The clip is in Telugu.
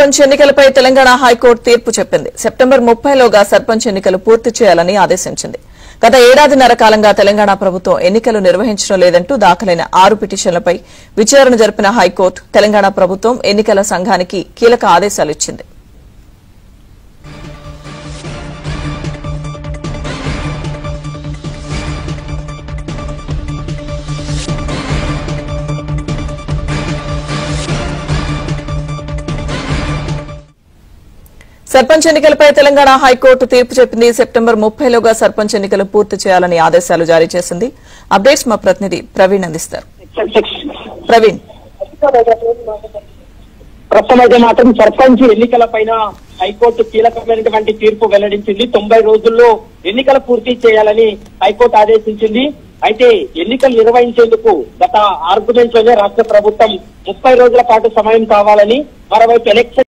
సర్పంచ్ ఎన్నికలపై తెలంగాణ హైకోర్టు తీర్పు చెప్పింది. సెప్టెంబర్ 30లోగా సర్పంచ్ ఎన్నికలు పూర్తి చేయాలని ఆదేశించింది. గత ఏడాదిన్నర కాలంగా తెలంగాణ ప్రభుత్వం ఎన్నికలు నిర్వహించడం లేదంటూ దాఖలైన 6 పిటిషన్లపై విచారణ జరిపిన హైకోర్టు తెలంగాణ ప్రభుత్వం ఎన్నికల సంఘానికి కీలక ఆదేశాలు ఇచ్చింది. సర్పంచ్ ఎన్నికలపై తెలంగాణ హైకోర్టు తీర్పు చెప్పింది. సెప్టెంబర్ 30లోగా సర్పంచ్ ఎన్నికలు పూర్తి చేయాలని ఆదేశాలు జారీ చేసింది. అప్డేట్స్ మా ప్రతినిధి ప్రవీణ్ అందిస్తారు. ప్రవీణ్, ప్రస్తుతం మాత్రం సర్పంచ్ ఎన్నికలపైన హైకోర్టు కీలకమైనటువంటి తీర్పు వెల్లడించింది. 90 రోజుల్లో ఎన్నికలు పూర్తి చేయాలని హైకోర్టు ఆదేశించింది. అయితే ఎన్నికలు నిర్వహించేందుకు గత ఆర్గ్యుమెంట్స్ లోనే రాష్ట్ర ప్రభుత్వం 30 రోజుల పాటు సమయం కావాలని, మరోవైపు ఎలక్షన్